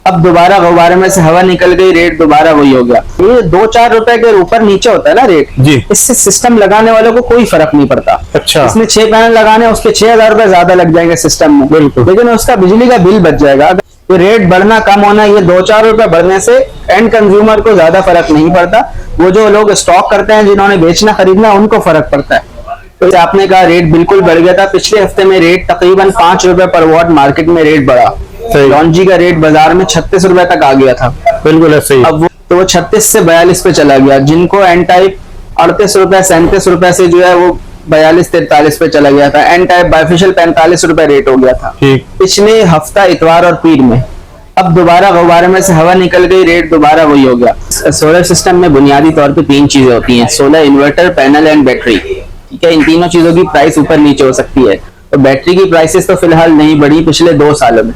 अब दोबारा गुब्बारे में से हवा निकल गई, रेट दोबारा वही हो गया। ये 2-4 रुपए के ऊपर नीचे होता है ना रेट जी, इससे सिस्टम लगाने वालों को कोई फर्क नहीं पड़ता। अच्छा, इसमें 6 पैनल लगाने, उसके 6,000 रुपए ज्यादा लग जाएंगे सिस्टम में, बिल्कुल, लेकिन उसका बिजली का बिल बच जाएगा। तो रेट बढ़ना कम होना, ये 2-4 रुपए बढ़ने से एंड कंज्यूमर को ज्यादा फर्क नहीं पड़ता। वो जो लोग स्टॉक करते हैं, जिन्होंने बेचना खरीदना, उनको फर्क पड़ता है। तो आपने कहा रेट बिल्कुल बढ़ गया था। पिछले हफ्ते में रेट तकरीबन 5 रुपए पर वॉट मार्केट में रेट बढ़ा। लॉन्जी का रेट बाजार में 36 रुपए तक आ गया था। बिल्कुल ऐसे ही। अब वो 36 से 42 पे चला गया। जिनको एन टाइप 38 रुपए 37 रुपए से जो है वो 42-43 पे चला गया था। एन टाइप बाइफेशियल 45 रुपए रेट हो गया था पिछले हफ्ता इतवार और पीर में। अब दोबारा गुब्बारे में से हवा निकल गई, रेट दोबारा वही हो गया। सोलर सिस्टम में बुनियादी तौर पे 3 चीजें होती हैं: solar, inverter, panel and battery. ठीक है, इन तीनों चीजों की प्राइस ऊपर नीचे हो सकती है। तो बैटरी की प्राइसेस तो फिलहाल नहीं बढ़ी पिछले 2 सालों में।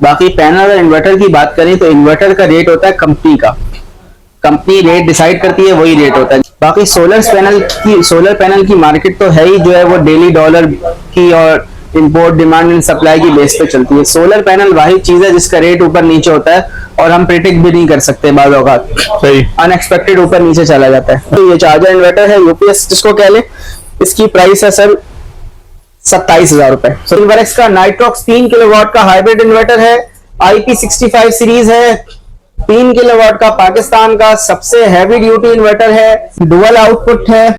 बाकी पैनल और इन्वर्टर की बात करें तो इन्वर्टर का रेट होता है कंपनी का, कंपनी रेट डिसाइड करती है, वही रेट होता है। बाकी सोलर पैनल की मार्केट तो है ही, जो है वो डेली डॉलर की और इंपोर्ट, डिमांड एंड सप्लाई की बेस पे चलती है। सोलर पैनल वाही चीज है जिसका रेट ऊपर नीचे होता है और हम प्रिडिक्ट भी नहीं कर सकते, बाज़ औक़ात अनएक्सपेक्टेड ऊपर नीचे चला जाता है। तो ये चार्जर इन्वर्टर है, यूपीएस जिसको कह ले, इसकी प्राइस है सर 27,000 रुपए। सिल्वरेक्स का नाइट्रॉक्स 3 किलोवाट का हाइब्रिड इन्वर्टर है, IP65 सीरीज है, 3 किलोवाट का पाकिस्तान का सबसे हैवी ड्यूटी इन्वर्टर है, डुअल आउटपुट है।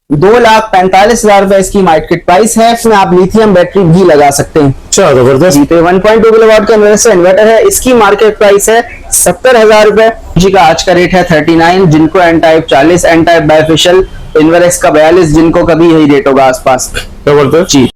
2,45,000 रुपए इसकी मार्केट प्राइस है। इसमें आप लिथियम बैटरी भी लगा सकते हैं। अच्छा, जबरदस्त। 1.2 किलोवाट का इन्वर्टर है, इसकी मार्केट प्राइस है 70,000 रुपए। जी का आज का रेट है 39, जिनको N type 40, N type bifacial, Invertex का 42, जिनको कभी यही रेट होगा आसपास। जबरदस्त जी।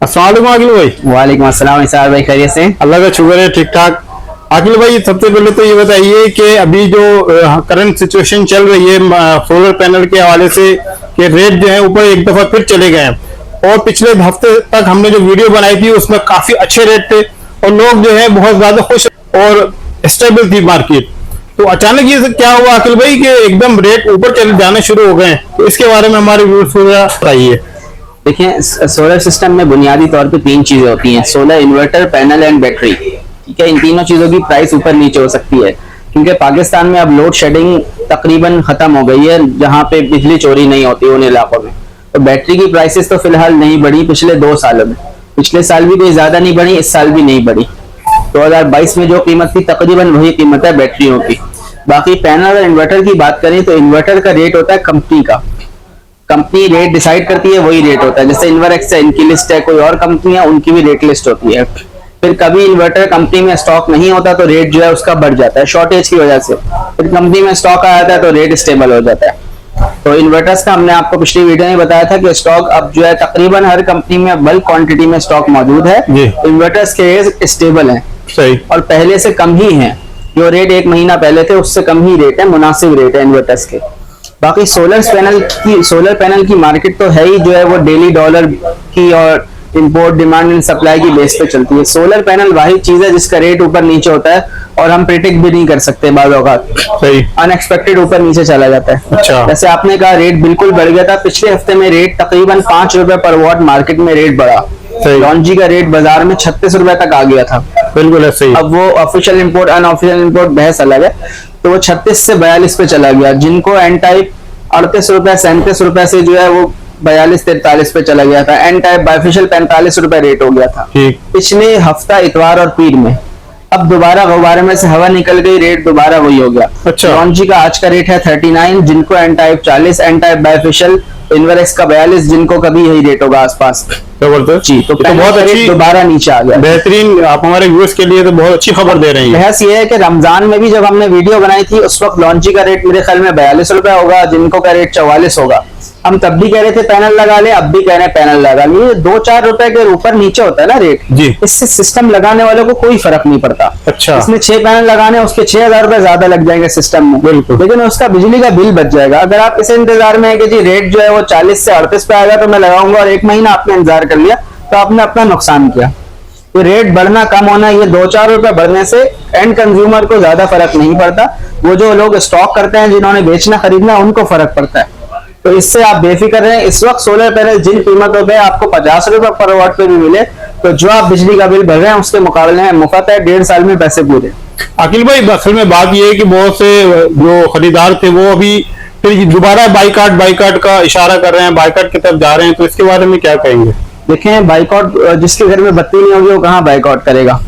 अस्सलाम वालेकुम आकिल भाई। वालेकुम अस्सलाम इसार भाई, खैरियत से? अल्लाह का शुक्र है, ठीक ठाक। आकिल भाई, सबसे पहले तो ये बताइए कि अभी जो करंट सिचुएशन चल रही है सोलर पैनल के हवाले से, कि रेट जो है ऊपर एक दफा फिर चले गए हैं, और पिछले हफ्ते तक हमने जो वीडियो बनाई थी उसमें काफी अच्छे रेट थे और लोग जो है बहुत ज्यादा खुश और स्टेबल थी मार्केट। तो अचानक ये क्या हुआ आकिल भाई कि एकदम रेट ऊपर चले जाने शुरू हो गए? तो इसके बारे में हमारे व्यूअर्स को बताइए। देखिए, सोलर सिस्टम में बुनियादी तौर पे 3 चीजें होती हैं: solar, inverter, panel and battery. ठीक है, इन तीनों चीजों की प्राइस ऊपर नीचे हो सकती है, क्योंकि पाकिस्तान में अब लोड शेडिंग तकरीबन खत्म हो गई है, जहां पे बिजली चोरी नहीं होती उन इलाकों में। तो बैटरी की प्राइसेस तो फिलहाल नहीं बढ़ी पिछले 2 सालों में। पिछले साल भी कोई ज्यादा नहीं बढ़ी, इस साल भी नहीं बढ़ी। 2022 में जो कीमत थी तकरीबन वही कीमत है बैटरियों की। बाकी पैनल और इन्वर्टर की बात करें तो इन्वर्टर का रेट होता है कंपनी का, कंपनी रेट डिसाइड करती है, वही रेट होता है। जैसे इन्वर्टेक्स है, इनकी लिस्ट है, कोई और कंपनी है उनकी भी रेट लिस्ट होती है। फिर कभी इन्वर्टर कंपनी में स्टॉक नहीं होता तो रेट जो है उसका बढ़ जाता है शॉर्टेज की वजह से। फिर कंपनी में स्टॉक आ जाता है तो रेट स्टेबल हो जाता है। तो इन्वर्टर्स का हमने आपको पिछली वीडियो में बताया था कि स्टॉक अब जो है तकरीबन हर कंपनी में बल्क क्वांटिटी में स्टॉक मौजूद है। इन्वर्टर्स के रेट स्टेबल हैं, सही, और पहले से कम ही हैं। जो रेट 1 महीना पहले थे उससे कम ही रेट है, मुनासिब रेट है इन्वर्टर्स के। बाकी सोलर पैनल की मार्केट तो है ही, जो है वो डेली डॉलर की और इंपोर्ट, डिमांड एंड सप्लाई की बेस पे चलती है। सोलर पैनल वाही चीज है जिसका रेट ऊपर नीचे होता है और हम प्रिडिक्ट भी नहीं कर सकते, बाज़ औक़ात अनएक्सपेक्टेड ऊपर नीचे चला जाता है। अच्छा। जैसे आपने कहा रेट बिल्कुल बढ़ गया था। पिछले हफ्ते में रेट तकरीबन 5 रुपए पर वॉट मार्केट में रेट बढ़ा। लॉन्जी का रेट बाजार में 36 रुपए तक आ गया था। बिल्कुल ऐसे ही। अब वो ऑफिशियल इंपोर्ट अनऑफिशियल इंपोर्ट बहस अलग है। तो वो 36 से 42 पे चला गया। जिनको एन टाइप 38 रुपए 37 रुपए से जो है वो 42-43 पे चला गया था। एन टाइप बाइफेशियल 45 रुपए रेट हो गया था पिछले हफ्ता इतवार और पीर में। अब दोबारा गुब्बारे में से हवा निकल गई, रेट दोबारा वही हो गया। अच्छा। लॉन्जी का आज का रेट है 39, जिनको N type 40, N type bifacial, Invertex का 42, जिनको कभी यही रेट होगा आसपास। जबरदस्त जी। तो बहुत अच्छी, दोबारा नीचे आ गया। बेहतरीन। आप हमारे व्यूअर्स के लिए तो बहुत अच्छी खबर दे रहे हैं। बहस ये है कि रमजान में भी जब हमने वीडियो बनाई थी उस वक्त लॉन्ची का रेट मेरे ख्याल में 42 रुपए होगा, जिनको का रेट 44 होगा। हम तब भी कह रहे थे पैनल लगा ले, अब भी कह रहे हैं पैनल लगा ले। 2-4 रुपए के ऊपर नीचे होता है ना रेट जी, इससे सिस्टम लगाने वालों को कोई फर्क नहीं पड़ता। अच्छा। इसमें 6 पैनल लगाने, उसके 6,000 रुपए ज्यादा लग जाएंगे सिस्टम में, बिल्कुल, लेकिन उसका बिजली का बिल बच जाएगा। अगर आप इस इंतजार में है कि जी रेट जो है वो 40 से 38 पे आएगा तो मैं लगाऊंगा, और 1 महीना आपने इंतजार कर लिया, तो आपने अपना नुकसान किया। तो रेट बढ़ना कम होना, ये 2-4 रुपए बढ़ने से एंड कंज्यूमर को ज्यादा फर्क नहीं पड़ता। वो जो लोग स्टॉक करते हैं, जिन्होंने बेचना खरीदना, उनको फर्क पड़ता है। तो इससे आप बेफिक्र रहें। इस वक्त सोलर पैनल जिन कीमतों पे आपको 50 रुपए पर वॉट पे भी मिले, तो जो आप बिजली का बिल भर रहे हैं उसके मुकाबले में मुफ्त है, 1.5 साल में पैसे पूरे। अखिल भाई, असल में बात ये है कि बहुत से जो खरीदार थे वो अभी फिर दोबारा बाइकाट का इशारा कर रहे हैं, बाइकाट की तरफ जा रहे हैं, तो इसके बारे में क्या कहेंगे? देखें, बाइकआउट, जिसके घर में बत्ती नहीं होगी वो कहाँ बाइकआउट करेगा?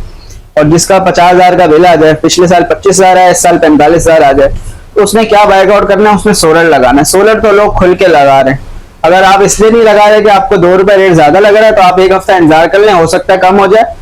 और जिसका 50,000 का बिल आ जाए, पिछले साल 25,000 है, इस साल 45,000 आ जाए, तो उसने क्या बाइकआउट करना है? उसमें सोलर लगाना है। सोलर तो लोग खुल के लगा रहे हैं। अगर आप इसलिए नहीं लगा रहे कि आपको 2 रुपए रेट ज्यादा लग रहा है, तो आप एक हफ्ता इंतजार कर लें, हो सकता है कम हो जाए।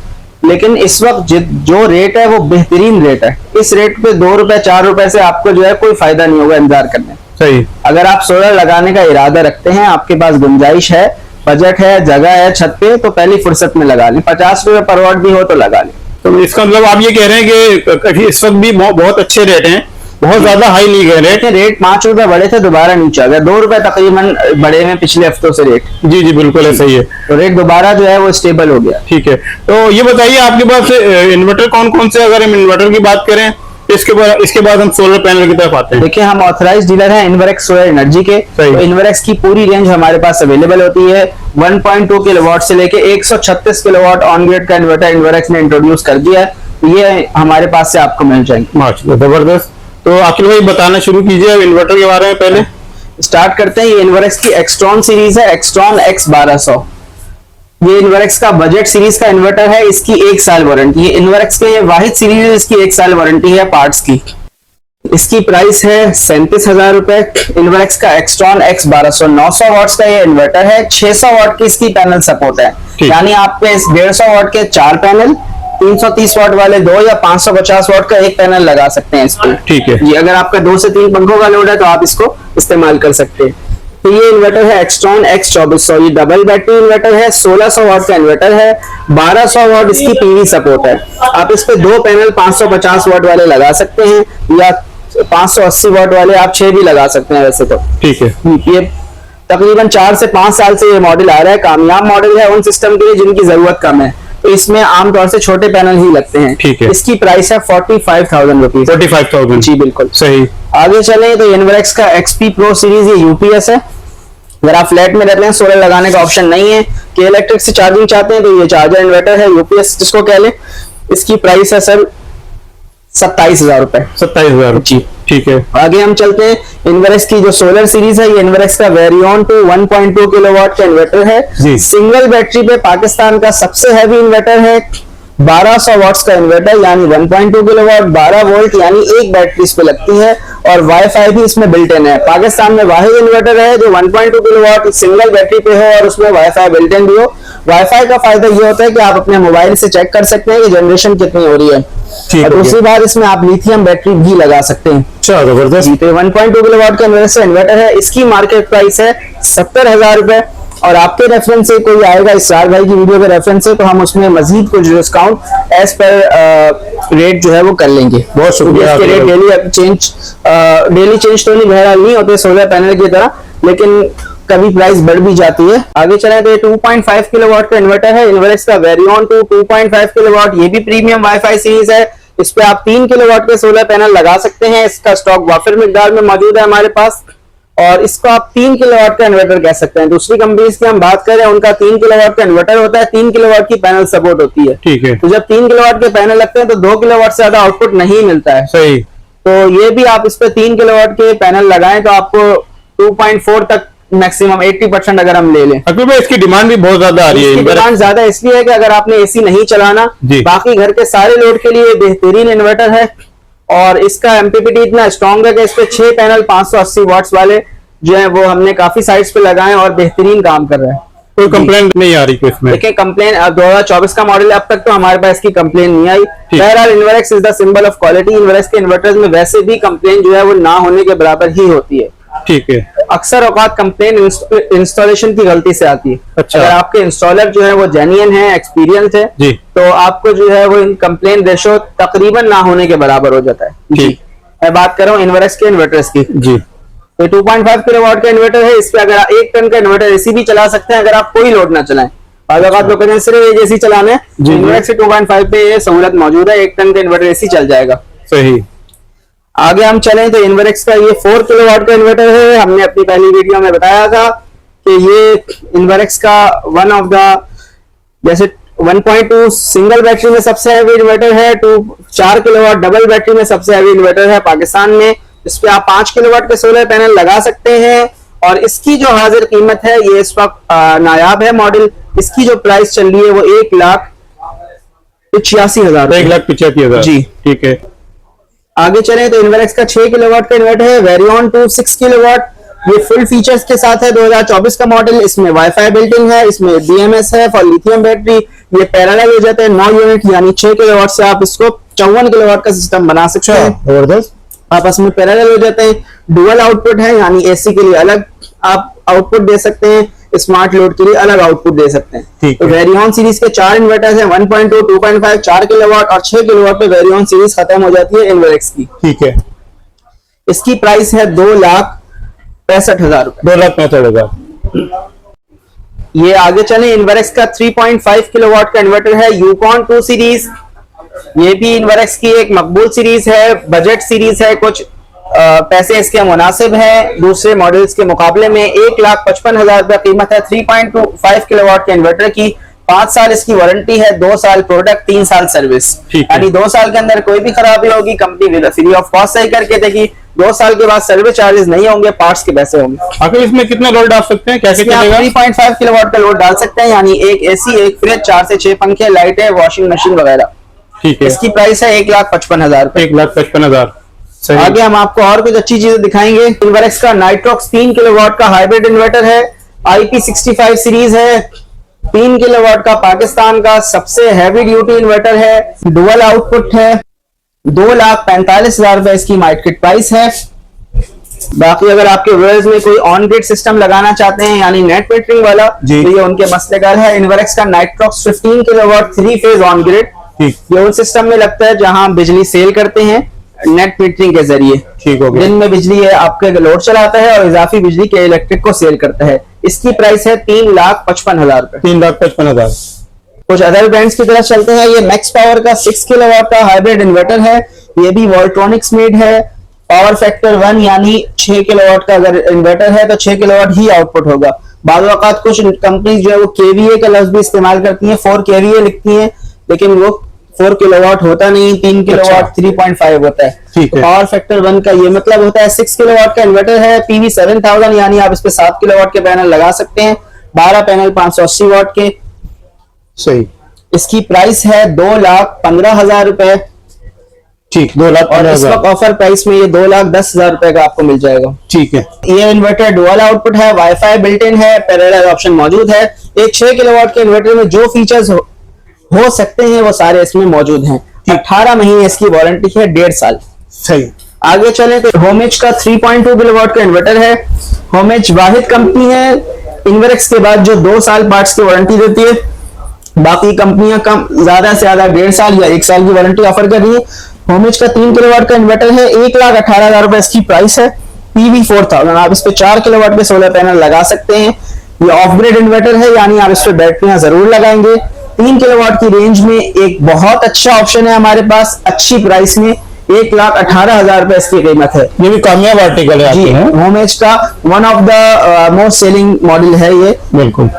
लेकिन इस वक्त जो रेट है वो बेहतरीन रेट है। इस रेट पे 2 रुपए 4 रुपए से आपको जो है कोई फायदा नहीं होगा इंतजार करने। सही। अगर आप सोलर लगाने का इरादा रखते हैं, आपके पास गुंजाइश है, बजट है, जगह है छत पे, तो पहली फुर्सत में लगा लें। 50 रुपए पर वॉट भी हो तो लगा लें। तो इसका मतलब आप ये कह रहे हैं कि इस वक्त भी बहुत अच्छे रेट हैं, बहुत ज्यादा हाई नहीं गए रेट 5 रुपए बढ़े थे, दोबारा नीचे आ गए। 2 रुपए तकरीबन बढ़े हैं पिछले हफ्तों से रेट। जी जी बिल्कुल ऐसा ही है। तो रेट दोबारा जो है वो स्टेबल हो गया। ठीक है, तो ये बताइए आपके पास इन्वर्टर कौन कौन से, अगर हम इन्वर्टर की बात करें इसके बाद हम सोलर पैनल की तरफ आते हैं। देखिए, हम ऑथराइज्ड डीलर हैं इन्वर्क्स सोलर एनर्जी के। तो इन्वर्क्स की पूरी रेंज हमारे पास अवेलेबल होती है। 1.2 किलोवाट से लेके 136 किलोवाट ऑन ग्रिड का इन्वर्टर इन्वर्क्स ने इंट्रोड्यूस कर दिया है। ये हमारे पास से आपको मिल जाएंगे। माशाल्लाह, जबरदस्त। तो अखिल भाई बताना शुरू कीजिए इन्वर्टर के बारे में। पहले स्टार्ट करते हैं। ये इन्वर्क्स की एक्सट्रॉन सीरीज है, एक्सट्रॉन X1200। ये इन्वर्क्स का बजट सीरीज का इन्वर्टर है। इसकी 1 साल वारंटी है। इन्वर्क्स के ये वाहिद सीरीज है इसकी 1 साल वारंटी है पार्ट्स की। इसकी प्राइस है 37,000 रुपए। इन्वर्क्स का एक्सट्रॉन X1200 900 वाट्स का ये इन्वर्टर है। 600 वाट की इसकी पैनल सपोर्ट है, यानी आप पे 150 वाट के 4 पैनल, 330 वाट वाले 2 या 550 वाट का 1 पैनल लगा सकते हैं इस पे। ठीक है जी, अगर आपका 2 से 3 पंखों का लोड है तो आप इसको इस्तेमाल कर सकते हैं। तो ये इन्वर्टर है एक्सट्रॉन X2400। ये डबल बैटरी इन्वर्टर है, 1600 वाट का इन्वर्टर है, 1200 वाट इसकी पीवी सपोर्ट है। आप इस पे 2 पैनल 550 वाट वाले लगा सकते हैं, या 580 वाट वाले आप 6 भी लगा सकते हैं वैसे तो। ठीक है। ये तकरीबन 4 से 5 साल से ये मॉडल आ रहा है। कामयाब मॉडल है उन सिस्टम के लिए जिनकी जरूरत कम है, तो इसमें आमतौर से छोटे पैनल ही लगते हैं। ठीक है। इसकी प्राइस है 45,000 रुपीज। 45,000 जी बिल्कुल सही। आगे चले तो इन्वर्क्स का XP Pro सीरीज, ये यूपीएस है। अगर आप फ्लैट में रहते हैं, सोलर लगाने का ऑप्शन नहीं है, कि इलेक्ट्रिक से चार्जिंग चाहते हैं, तो ये चार्जर इन्वर्टर है, यूपीएस जिसको कह लें। इसकी प्राइस है सर 27,000 रुपए। 27,000 जी ठीक है। आगे हम चलते हैं। इन्वर्क्स की जो सोलर सीरीज है, ये इन्वर्क्स का वेरियन 1.2 किलोवाट का इन्वर्टर है। सिंगल बैटरी पे पाकिस्तान का सबसे हैवी इन्वर्टर है। 1200 वाट्स का इन्वर्टर, यानी 1.2 किलोवाट, 12 वोल्ट, यानी एक बैटरी इस पे लगती है, और वाईफाई भी इसमें बिल्ट इन है। पाकिस्तान में वाहिद इन्वर्टर है जो 1.2 किलोवाट सिंगल बैटरी पे हो और उसमें वाईफाई बिल्ट इन भी हो। वाईफाई का फायदा ये होता है कि आप अपने मोबाइल से चेक कर सकते हैं कि जनरेशन कितनी हो रही है। और दूसरी बात, इसमें आप लिथियम बैटरी भी लगा सकते हैं। अच्छा, जबरदस्त। तो 1.2 किलोवाट का इन्वर्टर है। इसकी मार्केट प्राइस है 70,000 रुपए। और आपके रेफरेंस से कोई आएगा इसरार भाई की वीडियो के रेफरेंस से, तो हम उसमें मजीद कुछ डिस्काउंट एज पर रेट जो है वो कर लेंगे। बहुत शुक्रिया। इसके रेट डेली चेंज तो नहीं, बहरहाल नहीं होते सोलर पैनल की तरह, लेकिन कभी प्राइस बढ़ भी जाती है। आगे चले तो 2.5 किलोवाट का इन्वर्टर है। इन्वर्क्स का वेरियन 2.5 किलोवाट, ये भी प्रीमियम वाईफाई सीरीज है। इस पे आप 3 किलोवाट के सोलर पैनल लगा सकते हैं। इसका स्टॉक वाफिर मिकदार में मौजूद है हमारे पास, और इसको आप 3 किलोवाट का इन्वर्टर कह सकते हैं। दूसरी कंपनीज की हम बात करें, उनका 3 किलोवाट का इन्वर्टर होता है, 3 किलोवाट की पैनल सपोर्ट होती है। ठीक है। तो जब 3 किलोवाट के पैनल लगते हैं तो 2 किलोवाट से ज्यादा आउटपुट नहीं मिलता है। सही। तो ये भी आप इस पे 3 किलोवाट के पैनल लगाएं तो आपको 2.4 तक मैक्सिमम 80% अगर हम ले लें। अक्ल भाई, इसकी डिमांड भी बहुत ज्यादा आ रही है। डिमांड ज्यादा इसलिए है कि अगर आपने एसी नहीं चलाना, बाकी घर के सारे लोड के लिए बेहतरीन इन्वर्टर है। और इसका एमपीपीटी इतना स्ट्रॉन्ग है कि इस पे 6 पैनल 580 वाट्स वाले जो है वो हमने काफी साइट्स पे लगाए और बेहतरीन काम कर रहा है। कोई कंप्लेन नहीं आ रही इसमें? देखिए, कंप्लेन 2024 का मॉडल है, अब तक तो हमारे पास इसकी कंप्लेन नहीं आई। बहरहाल Inverex is the symbol of quality. Inverex के इन्वर्टर्स में वैसे भी कंप्लेन जो है वो ना होने के बराबर ही होती है। ठीक है। अक्सर औकात कंप्लेन इंस्टॉलेशन की गलती से आती है। अच्छा। अगर आपके इंस्टॉलर जो है वो जेन्युइन है, एक्सपीरियंस है जी, तो आपको जो है वो कंप्लेन रेशो तकरीबन ना होने के बराबर हो जाता है। जी, मैं बात कर रहा हूँ इन्वर्क्स के इन्वर्टर्स की। जी, तो 2.5 किलोवाट का इन्वर्टर है। इस पे अगर 1 टन का इन्वर्टर एसी भी चला सकते हैं अगर आप कोई लोड ना चलाएं। लोग सिर्फ एसी चलाना है, इन्वर्क्स से 2.5 पे ये सहूलत मौजूद है। 1 टन का इन्वर्टर एसी चल जाएगा। सही। आगे हम चलें तो इन्वर्क्स का ये 4 किलोवाट का इन्वर्टर है। हमने अपनी पहली वीडियो में बताया था कि ये इन्वर्क्स का वन ऑफ द, जैसे 1.2 सिंगल बैटरी में सबसे हैवी इन्वर्टर है, 4 किलोवाट डबल बैटरी में सबसे हैवी इन्वर्टर है पाकिस्तान में। इस पे आप 5 किलोवाट के सोलर पैनल लगा सकते हैं और इसकी जो हाजिर कीमत है, ये इस वक्त नायाब है मॉडल, इसकी जो प्राइस चल रही है वो 1,85,000, 1,85,000 जी। ठीक है। आगे चलें तो इन्वर्क्स का 6 किलोवाट का इन्वर्टर है, वेरियन 2 6 किलोवाट, ये फुल फीचर्स के साथ है, 2024 का मॉडल। इसमें वाईफाई बिल्ट इन है, इसमें BMS है फॉर लिथियम बैटरी, ये पैरेलल हो जाता है 9 यूनिट, यानी 6 किलोवाट से आप इसको 54 किलोवाट का सिस्टम बना सकते हैं। जबरदस्त। आपस में पैरेलल हो जाते हैं। डुअल आउटपुट है, यानी AC के लिए अलग आप आउटपुट दे सकते हैं, स्मार्ट लोड के लिए अलग आउटपुट दे सकते हैं। तो वेरियन सीरीज के 4 इन्वर्टर्स हैं, 1.2, 2.5, 4 किलोवाट और 6 किलोवाट पे वेरियन सीरीज खत्म हो जाती है इन्वर्क्स की। ठीक है। इसकी प्राइस है 2,65,000 रुपए। 2,65,000। ये आगे चले, इन्वर्क्स का 3.5 किलोवाट का इन्वर्टर है, यूकॉन 2 सीरीज। ये भी इन्वर्क्स की एक मकबूल सीरीज है, बजट सीरीज है, कुछ पैसे इसके मुनासिब हैं दूसरे मॉडल्स के मुकाबले में। 1,55,000 रुपया कीमत है 3.25 किलोवाट के इन्वर्टर की। 5 साल इसकी वारंटी है, 2 साल प्रोडक्ट, 3 साल सर्विस, यानी 2 साल के अंदर कोई भी खराबी होगी कंपनी फ्री ऑफ कॉस्ट सही करके देगी। 2 साल के बाद सर्विस चार्जेस नहीं होंगे, पार्ट्स के पैसे होंगे। आखिर इसमें कितना लोड डाल सकते हैं, क्या क्या चलेगा? 3.5 किलोवाट का लोड डाल सकते हैं, यानी एक AC, एक फ्रिज, 4 से 6 पंखे, लाइटें, वॉशिंग मशीन वगैरह। ठीक है। इसकी प्राइस है 1,55,000 रुपए। 1,55,000। आगे हम आपको और कुछ अच्छी चीजें दिखाएंगे। इन्वर्क्स का नाइट्रॉक्स 3 किलोवाट का हाइब्रिड इन्वर्टर है, IP65 सीरीज है, 3 किलोवाट का पाकिस्तान का सबसे हैवी ड्यूटी इन्वर्टर है, डुअल आउटपुट है। 2,45,000 रुपए इसकी मार्केट प्राइस है। बाकी अगर आपके व्यूअर्स में कोई ऑन ग्रिड सिस्टम लगाना चाहते हैं, यानी नेट मीटरिंग वाला, तो ये उनके मसले का है। इन्वर्क्स का Nitrox 15 kilowatt 3 phase on grid, ये उन सिस्टम में लगता है जहां बिजली सेल करते हैं नेट मीटरिंग के जरिए। ठीक हो गया। दिन में बिजली है आपके लोड चलाता है और इजाफी बिजली के इलेक्ट्रिक को सेल करता है। इसकी प्राइस है 3,55,000 रुपए। 3,55,000। कुछ अदर ब्रांड्स की तरफ चलते हैं। ये मैक्स पावर का 6 किलोवाट का हाइब्रिड इन्वर्टर है, ये भी वोल्ट्रॉनिक्स मेड है, पावर फैक्टर 1, यानी 6 किलोवाट का अगर इन्वर्टर है तो 6 किलोवाट ही आउटपुट होगा। बाद वक़्त कुछ कंपनीज जो है वो KVA का लफ्ज भी इस्तेमाल करती हैं, 4 KVA लिखती हैं, लेकिन वो 4 किलोवाट होता नहीं, 3 किलोवाट 3.5 होता है। पावर फैक्टर 1 का ये मतलब होता है 6 किलोवाट का इन्वर्टर है, PV 7000, यानी आप इस पे 7 किलोवाट के पैनल लगा सकते हैं, 12 पैनल 580 वाट के। सही। इसकी प्राइस है 2,15,000 रुपए। ठीक, 2,15,000। और इस वक्त ऑफर प्राइस में ये 2,10,000 रुपए का आपको मिल जाएगा। ठीक है। ये इन्वर्टर डुअल आउटपुट है, वाईफाई बिल्ट इन है, पैरेलल ऑप्शन मौजूद है। एक 6 किलोवाट के इन्वर्टर में जो फीचर्स हो सकते हैं वो सारे इसमें मौजूद हैं। 18 महीने इसकी वारंटी है, 1.5 साल। सही। आगे चले तो होमेज का 3.2 किलोवाट का इन्वर्टर है। होमेज वाहिद कंपनी है इन्वर्क्स के बाद जो 2 साल पार्ट्स की वारंटी देती है। बाकी कंपनियां कम ज्यादा से ज्यादा 1.5 साल या 1 साल की वारंटी ऑफर कर रही है। होमेज का 3 किलोवाट का इन्वर्टर है, 1,18,000 रुपए इसकी प्राइस है। PV 4000, आप इस पे 4 किलोवाट के सोलर पैनल लगा सकते हैं। ये ऑफ ग्रिड इन्वर्टर है, यानी आप इस पे बैटरियां जरूर लगाएंगे। 3 किलोवाट की रेंज में एक बहुत अच्छा ऑप्शन है हमारे पास, अच्छी प्राइस में 1,18,000 रुपए इसकी कीमत है। ये भी कामयाब आर्टिकल है जी, होमेज का one of the most selling model है ये। बिल्कुल।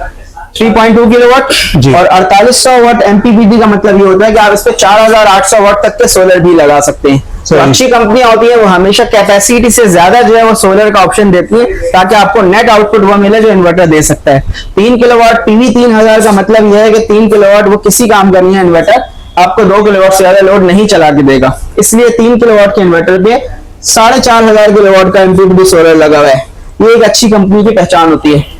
3.2 किलोवाट और 4800 वाट MPPT का मतलब ये होता है कि आप इस पे 4,800 वाट तक के सोलर भी लगा सकते हैं। तो अच्छी कंपनियां होती है वो हमेशा कैपेसिटी से ज्यादा जो है वो सोलर का ऑप्शन देती है, ताकि आपको नेट आउटपुट वो मिले जो इन्वर्टर दे सकता है। 3 किलोवाट PV 3000 का मतलब यह है कि 3 किलोवाट वो किसी काम का नहीं है इन्वर्टर, आपको 2 किलोवाट से ज्यादा लोड नहीं चला के देगा। इसलिए 3 किलोवाट के इन्वर्टर पे 4,500 किलोवाट का MPPT सोलर लगा हुआ है। ये एक अच्छी कंपनी की पहचान होती है।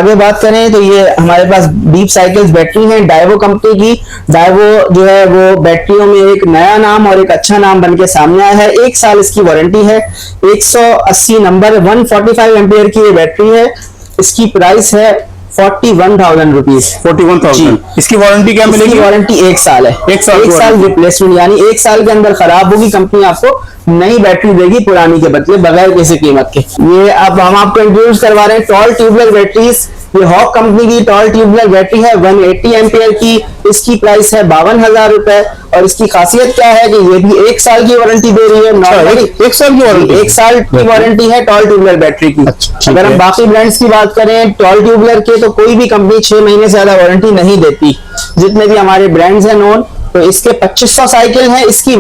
आगे बात करें तो ये हमारे पास डीप साइकिल्स बैटरी है डाइवो कंपनी की। डाइवो जो है वो बैटरियों में एक नया नाम और एक अच्छा नाम बनके सामने आया है। 1 साल इसकी वारंटी है, 180 नंबर 145 एम्पियर की ये बैटरी है। इसकी प्राइस है 41,000 रुपीज। 41,000। इसकी वारंटी क्या मिलेगी? वारंटी 1 साल है। 1 साल रिप्लेसमेंट, यानी 1 साल के अंदर खराब होगी कंपनी आपको नई बैटरी देगी पुरानी के बदले बगैर किसी कीमत के। ये अब हम आपको इंट्रोड्यूस करवा रहे हैं टॉल ट्यूबुलर बैटरीज। ये हॉक कंपनी की टॉल ट्यूबुलर बैटरी है 180 एम्पियर की। इसकी प्राइस है 52,000 रुपए। और इसकी खासियत क्या है कि ये भी 1 साल की वारंटी दे रही है। नॉर्मली 1 साल की वारंटी, 1 साल की वारंटी है टॉल ट्यूबुलर बैटरी की। अगर हम बाकी ब्रांड्स की बात करें टॉल ट्यूबुलर के, तो कोई भी कंपनी 6 महीने से ज्यादा वारंटी नहीं देती, जितने भी हमारे ब्रांड्स हैं नोन। तो इसके 2500 साइकिल है। इसकी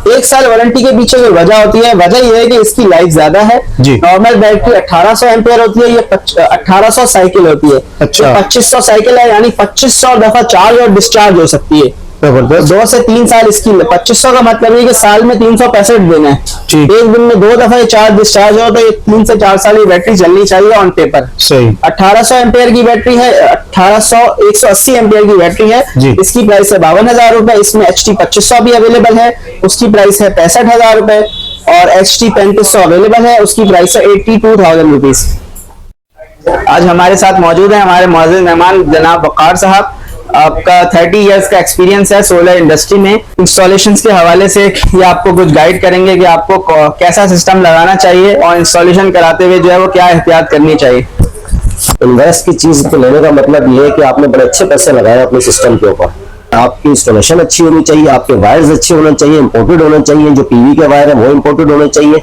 1 साल वारंटी के पीछे जो वजह होती है, वजह ये है कि इसकी लाइफ ज्यादा है। नॉर्मल बैटरी 1800 एम्पियर होती है, ये 1800 साइकिल होती है। अच्छा। 2500 साइकिल है, यानी 2500 दफा चार्ज और डिस्चार्ज हो सकती है। 2 से 3 साल इसकी। 2500 का मतलब है कि साल में 365 दिन है। एक दिन में 2 दफा ये चार्ज डिस्चार्ज हो, तो ये 3 से 4 साल की बैटरी चलनी चाहिए ऑन पेपर। सही। 1800 एम्पियर की बैटरी है। 180 एम्पियर की बैटरी है। इसकी प्राइस है 52,000 रुपए। इसमें HT 2500 भी अवेलेबल है, उसकी प्राइस है 65,000 रुपए। और HT 3500 अवेलेबल है, उसकी प्राइस है 82,000 रुपीज। आज हमारे साथ मौजूद है हमारे मौजूद मेहमान जनाब वकार साहब। आपका 30 इयर्स का एक्सपीरियंस है सोलर इंडस्ट्री में। इंस्टॉलेशंस के हवाले से ये आपको कुछ गाइड करेंगे कि आपको कैसा सिस्टम लगाना चाहिए और इंस्टॉलेशन कराते हुए जो है वो क्या एहतियात करनी चाहिए। इन्वेस्ट की चीज को लेने का मतलब ये है कि आपने बड़े अच्छे पैसे लगाए अपने सिस्टम के ऊपर। आपकी इंस्टॉलेशन अच्छी होनी चाहिए, आपके वायर्स अच्छे होने चाहिए, इंपोर्टेड होने चाहिए, जो पीवी के वायर है वो इंपोर्टेड होने चाहिए।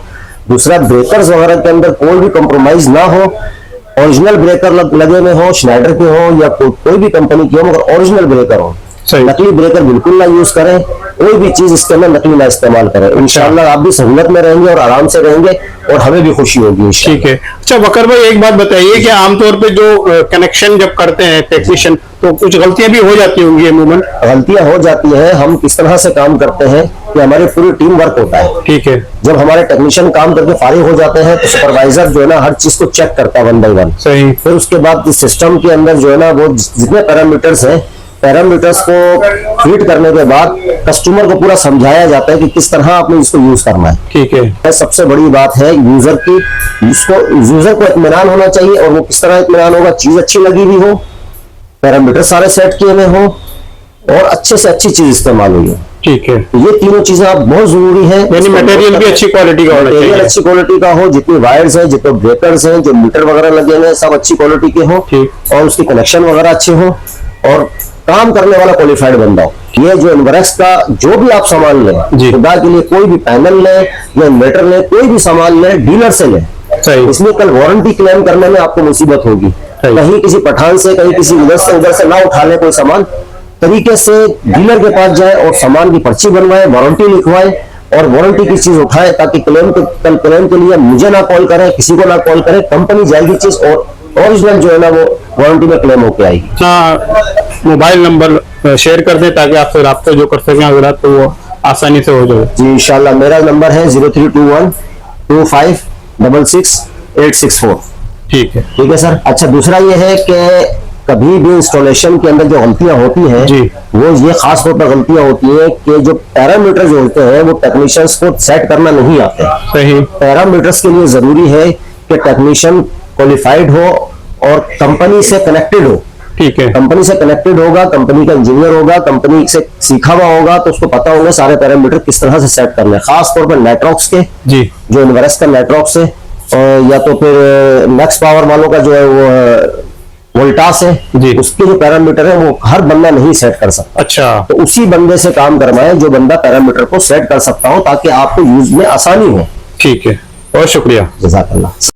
दूसरा, ब्रेकर्स वगैरह के अंदर कोई भी कॉम्प्रोमाइज ना हो। ओरिजिनल ब्रेकर लगे हुए हो, स्नाइडर के हो या कोई भी कंपनी की हो, मगर ओरिजिनल ब्रेकर हो। नकली ब्रेकर बिल्कुल ना यूज करें। कोई भी चीज इसके अंदर नकली ना इस्तेमाल करें। इंशाल्लाह आप भी सहूलत में रहेंगे और आराम से रहेंगे और हमें भी खुशी होगी। ठीक है। अच्छा वकर भाई, एक बात बताइए कि आमतौर पे जो कनेक्शन जब करते हैं टेक्नीशियन, तो कुछ गलतियां भी हो जाती होंगी अमूमन? गलतियां हो जाती हैं। हम किस तरह से काम करते हैं कि हमारी पूरी टीम वर्क होता है। ठीक है। जब हमारे टेक्नीशियन काम करके फारिग हो जाते हैं तो सुपरवाइजर जो है ना हर चीज को चेक करता है 1 बाय 1। सही। फिर उसके बाद सिस्टम के अंदर जो है ना वो जितने पैरामीटर्स हैं, पैरामीटर्स को फीड करने के बाद कस्टमर को पूरा समझाया जाता है कि किस तरह आपने इसको यूज करना है। ठीक है। सबसे बड़ी बात है यूजर की, यूजर को इत्मीनान होना चाहिए। और वो किस तरह इत्मीनान होगा, चीज अच्छी लगी हुई हो, पैरामीटर सारे सेट किए हुए हो और अच्छे से अच्छी चीज इस्तेमाल हुई है। ठीक है। ये तीनों चीजें आप बहुत जरूरी है। यानी मटेरियल भी अच्छी क्वालिटी का होना चाहिए। अच्छी क्वालिटी का हो, जितनी वायर्स हैं, जितने ब्रेकर्स हैं, जो मीटर वगैरह लगे हैं, सब अच्छी क्वालिटी के हो। ठीक। और उसकी कनेक्शन वगैरह अच्छे हो और काम करने वाला क्वालिफाइड बंदा हो। ये जो इन्वर्क्स का जो भी आप सामान लें, खुदा के लिए कोई भी पैनल लें या इन्वर्टर लें, कोई भी सामान लें, डीलर से लें। इसमें कल वारंटी क्लेम करने में आपको मुसीबत होगी। कहीं किसी पठान से, कहीं किसी उधर से ना उठा ले कोई सामान। तरीके से डीलर के पास जाए और सामान की पर्ची बनवाए, वारंटी लिखवाए और वारंटी की चीज उठाए, ताकि क्लेम के लिए मुझे ना कॉल करें, किसी को ना कॉल करें। कंपनी जाएगी चीज और ओरिजिनल जो है ना वो वारंटी में क्लेम होके आएगी। मोबाइल नंबर शेयर कर दें ताकि आपसे राब्ता जो कर सकें अगर तो वो आसानी से हो जाए। जी इंशाल्लाह। मेरा नंबर है 0321 25 66 864। ठीक है। ठीक है सर। अच्छा, दूसरा ये है कि कभी भी इंस्टॉलेशन के अंदर जो गलतियां होती हैं वो ये खास तौर पर गलतियां होती हैं कि जो पैरामीटर जो होते हैं वो टेक्नीशियंस को सेट करना नहीं आते। सही। पैरामीटर्स के लिए जरूरी है कि टेक्नीशियन क्वालिफाइड हो और कंपनी से कनेक्टेड हो। ठीक है। कंपनी से कनेक्टेड होगा, कंपनी का इंजीनियर होगा, कंपनी से सीखा हुआ होगा, तो उसको पता होगा सारे पैरामीटर किस तरह से सेट करने हैं। खास तौर पर नेटवर्क्स के, जो इन्वर्क्स का नेटवर्क्स है, या तो फिर मैक्स पावर वालों का जो है वो वोल्टास है, उसके जो पैरामीटर है वो हर बंदा नहीं सेट कर सकता। अच्छा। तो उसी बंदे से काम करवाएं जो बंदा पैरामीटर को सेट कर सकता हो, ताकि आपको यूज में आसानी हो। ठीक है। बहुत शुक्रिया। जज़ाकल्लाह।